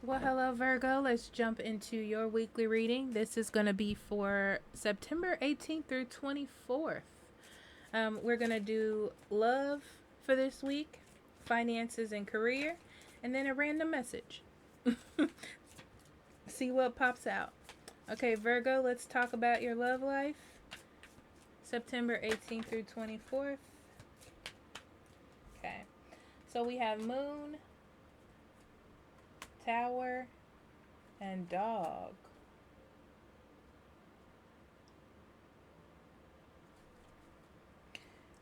Well, hello, Virgo. Let's jump into your weekly reading. This is going to be for September 18th through 24th. We're going to do love for this week, finances and career, and then a random message. See what pops out. Okay, Virgo, let's talk about your love life. September 18th through 24th. Okay. So we have moon, tower, and dog.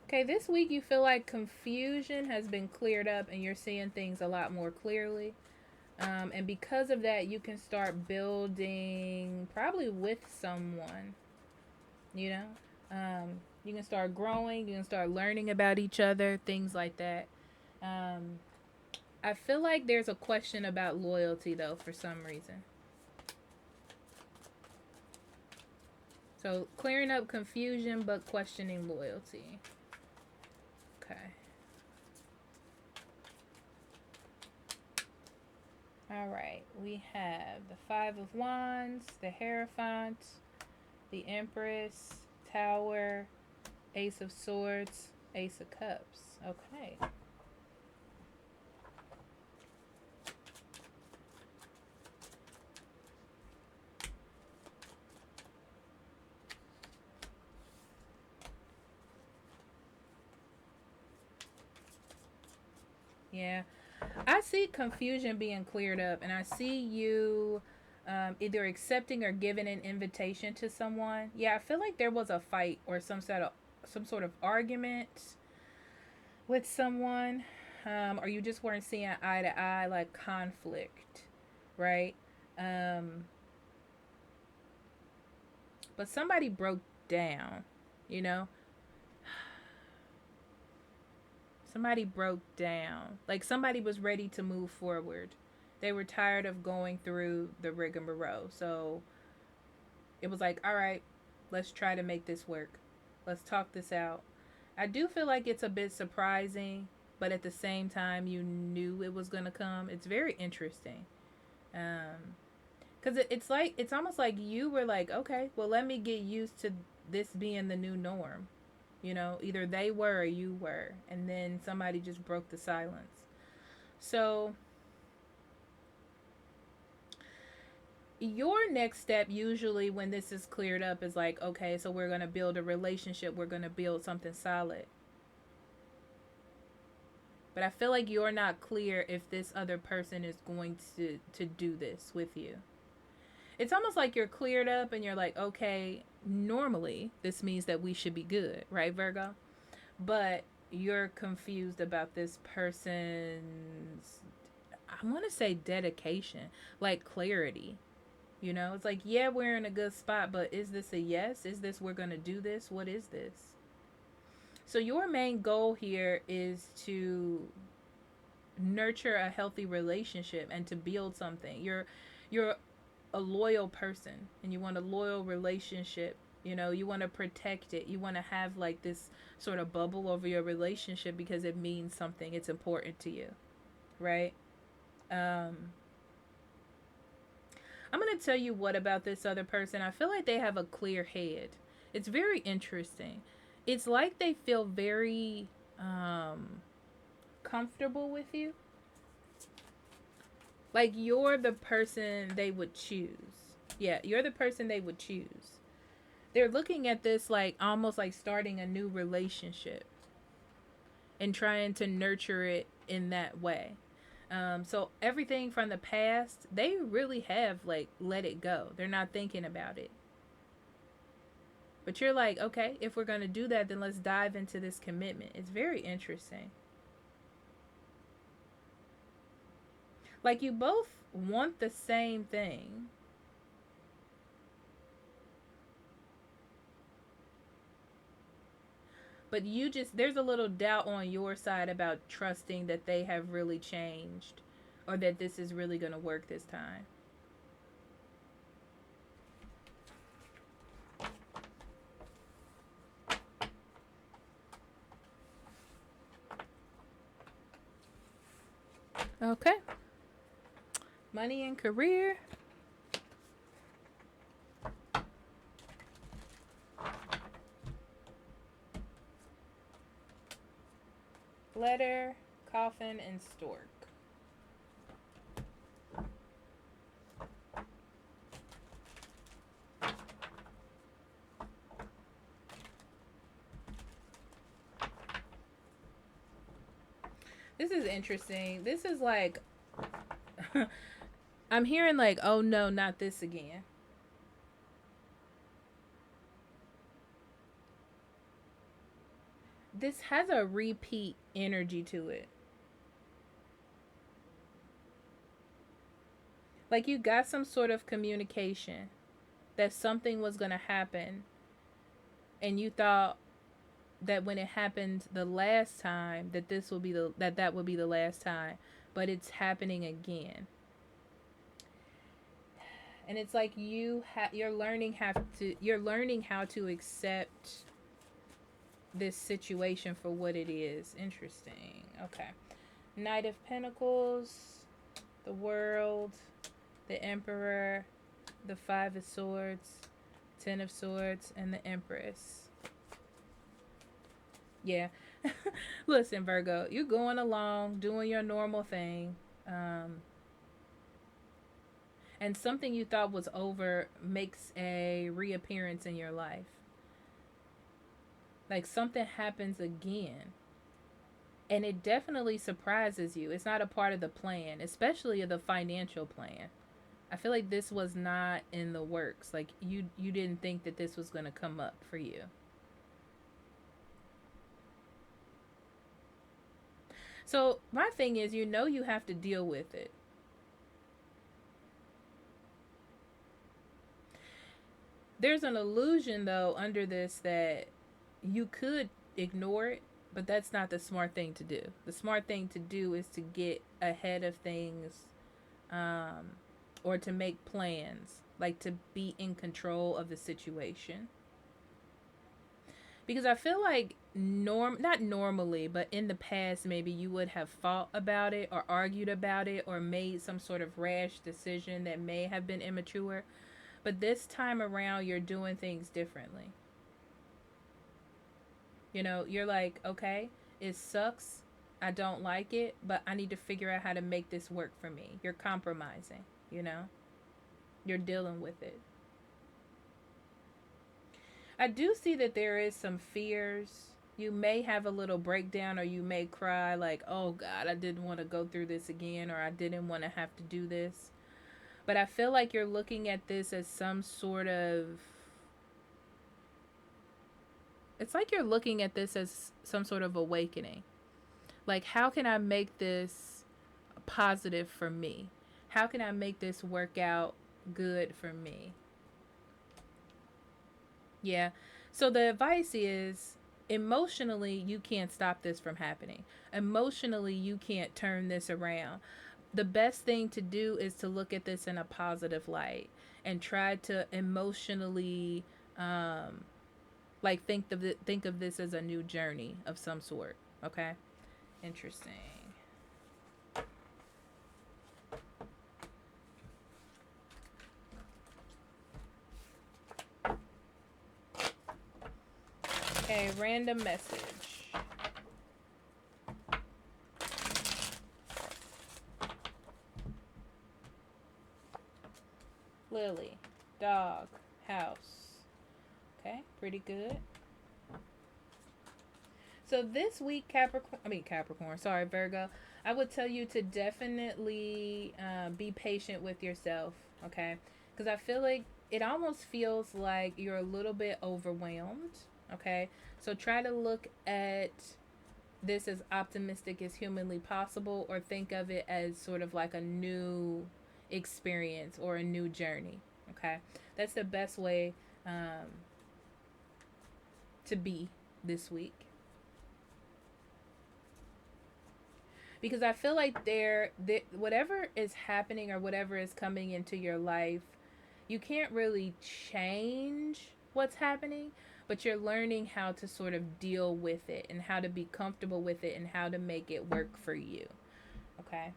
Okay, this week you feel like confusion has been cleared up and you're seeing things a lot more clearly. And because of that, you can start building probably with someone, you know? You can start growing, you can start learning about each other, things like that. Um, I feel like there's a question about loyalty, though, for some reason. So, clearing up confusion but questioning loyalty. Okay. All right, we have the Five of Wands, the Hierophant, the Empress, Tower, Ace of Swords, Ace of Cups. Okay. Yeah. I see confusion being cleared up, and I see you either accepting or giving an invitation to someone. Yeah, I feel like there was a fight or some sort of argument with someone, or you just weren't seeing eye to eye, like conflict, right? Um, but somebody broke down, you know. Somebody broke down. Like somebody was ready to move forward. They were tired of going through the rigmarole. So it was like, all right, let's try to make this work. Let's talk this out. I do feel like it's a bit surprising, but at the same time, you knew it was going to come. It's very interesting. Because it's like, it's almost like you were like, okay, well, let me get used to this being the new norm. You know, either they were or you were. And then somebody just broke the silence. So, your next step, usually when this is cleared up, is like, okay, so we're going to build a relationship, we're going to build something solid. But I feel like you're not clear if this other person is going to do this with you. It's almost like you're cleared up and you're like, okay, normally this means that we should be good, right, Virgo? But you're confused about this person's, I want to say dedication, like clarity. You know, it's like, yeah, we're in a good spot, but is this a yes? Is this we're going to do this? What is this? So, your main goal here is to nurture a healthy relationship and to build something. You're a loyal person and you want a loyal relationship. You know, you want to protect it. You want to have like this sort of bubble over your relationship because it means something. It's important to you, right? Um, I'm going to tell you what about this other person. I feel like they have a clear head. It's very interesting. It's like they feel very comfortable with you. Like you're the person they would choose. Yeah, you're the person they would choose. They're looking at this like almost like starting a new relationship and trying to nurture it in that way. So everything from the past, they really have like let it go. They're not thinking about it. But you're like, okay, if we're going to do that, then let's dive into this commitment. It's very interesting. Like you both want the same thing. But you just, there's a little doubt on your side about trusting that they have really changed or that this is really going to work this time. Okay. Money and career. Letter, coffin, and stork. This is interesting. This is like I'm hearing like, oh no, not this again. This has a repeat energy to it. Like you got some sort of communication that something was going to happen, and you thought that when it happened the last time that this will be that would be the last time, but it's happening again. And it's like you're learning how to accept this situation for what it is. Interesting. Okay. Knight of Pentacles, the World, the Emperor, the Five of Swords, Ten of Swords, and the Empress. Yeah. Listen, Virgo, you're going along, doing your normal thing. And something you thought was over makes a reappearance in your life. Like something happens again. And it definitely surprises you. It's not a part of the plan, especially the financial plan. I feel like this was not in the works. Like you didn't think that this was going to come up for you. So my thing is, you have to deal with it. There's an illusion though under this that you could ignore it, but that's not the smart thing to do. The smart thing to do is to get ahead of things, or to make plans, like to be in control of the situation. Because I feel like not normally, but in the past maybe you would have fought about it or argued about it or made some sort of rash decision that may have been immature. But this time around you're doing things differently. You're like, okay, it sucks. I don't like it, but I need to figure out how to make this work for me. You're compromising, you know? You're dealing with it. I do see that there is some fears. You may have a little breakdown or you may cry like, oh God, I didn't want to go through this again, or I didn't want to have to do this. But I feel like you're looking at this as some sort of. It's like you're looking at this as some sort of awakening. Like, how can I make this positive for me? How can I make this work out good for me? Yeah. So the advice is emotionally, you can't stop this from happening. Emotionally, you can't turn this around. The best thing to do is to look at this in a positive light and try to emotionally like think of this as a new journey of some sort. Okay? Interesting. Okay, random message. Lily, dog, house. Okay, pretty good. So this week, Capricorn, sorry, Virgo, I would tell you to definitely be patient with yourself, okay? Because I feel like it almost feels like you're a little bit overwhelmed, okay? So try to look at this as optimistic as humanly possible, or think of it as sort of like a new experience or a new journey, okay? That's the best way to be this week. Because I feel like whatever is happening or whatever is coming into your life, you can't really change what's happening, but you're learning how to sort of deal with it and how to be comfortable with it and how to make it work for you. Okay?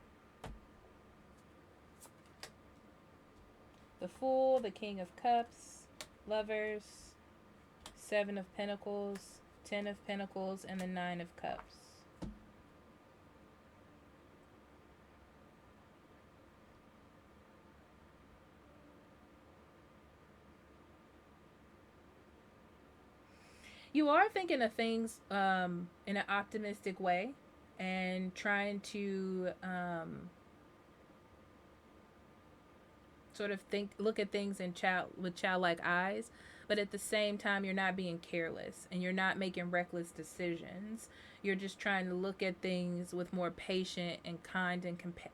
The Fool, the King of Cups, Lovers, Seven of Pentacles, Ten of Pentacles, and the Nine of Cups. You are thinking of things in an optimistic way and trying to sort of look at things with childlike eyes, but at the same time, you're not being careless and you're not making reckless decisions. You're just trying to look at things with more patient and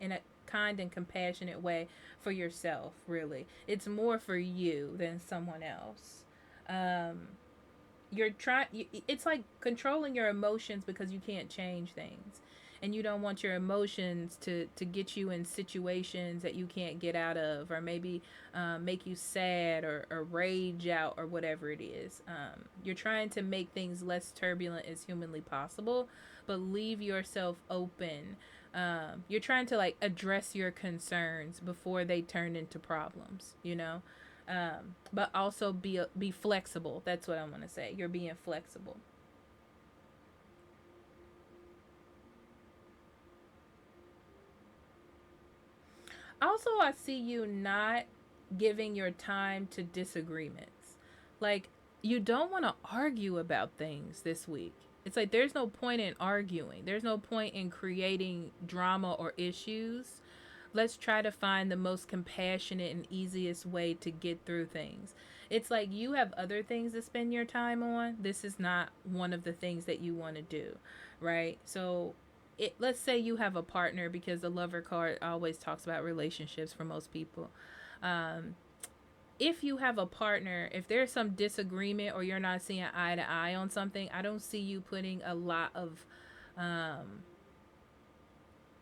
in a kind and compassionate way for yourself. Really, it's more for you than someone else. Um, you're trying. It's like controlling your emotions because you can't change things, and you don't want your emotions to get you in situations that you can't get out of, or maybe make you sad or rage out or whatever it is. You're trying to make things less turbulent as humanly possible, but leave yourself open. You're trying to like address your concerns before they turn into problems, you know. But also be flexible. That's what I want to say. You're being flexible. Also, I see you not giving your time to disagreements. Like, you don't want to argue about things this week. It's like there's no point in arguing, there's no point in creating drama or issues. Let's try to find the most compassionate and easiest way to get through things. It's like you have other things to spend your time on. This is not one of the things that you want to do, right? So let's say you have a partner, because the lover card always talks about relationships for most people. Um, if you have a partner, if there's some disagreement or you're not seeing eye to eye on something, I don't see you putting um,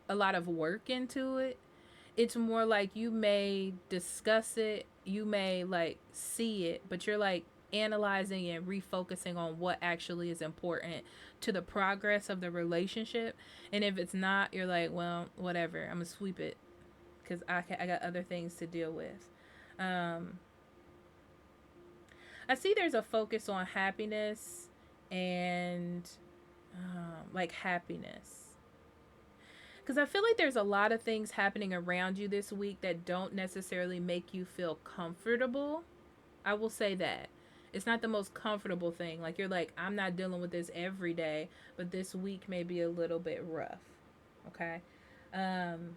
a lot of work into it. It's more like you may discuss it, you may like see it, but you're like analyzing and refocusing on what actually is important to the progress of the relationship. And if it's not, you're like, well, whatever, I'm gonna sweep it because I got other things to deal with. Um, I see there's a focus on happiness and like happiness. Because I feel like there's a lot of things happening around you this week that don't necessarily make you feel comfortable. I will say that. It's not the most comfortable thing. Like, you're like, I'm not dealing with this every day, but this week may be a little bit rough. Okay? Um,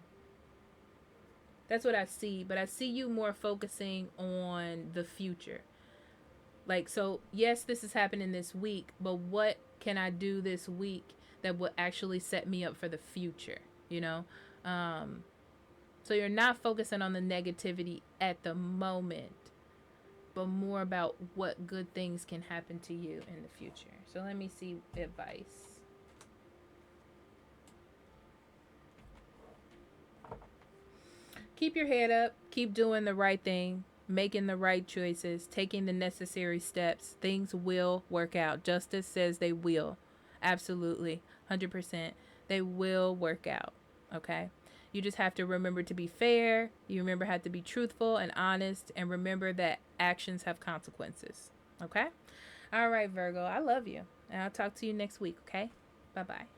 that's what I see. But I see you more focusing on the future. Like, so, yes, this is happening this week, but what can I do this week that will actually set me up for the future? You know? Um, so you're not focusing on the negativity at the moment, but more about what good things can happen to you in the future. So let me see advice. Keep your head up, keep doing the right thing, making the right choices, taking the necessary steps. Things will work out. Justice says they will. Absolutely. 100%. They will work out. Okay? You just have to remember to be fair. You remember have to be truthful and honest, and remember that actions have consequences. Okay? All right, Virgo. I love you. And I'll talk to you next week, okay? Bye-bye.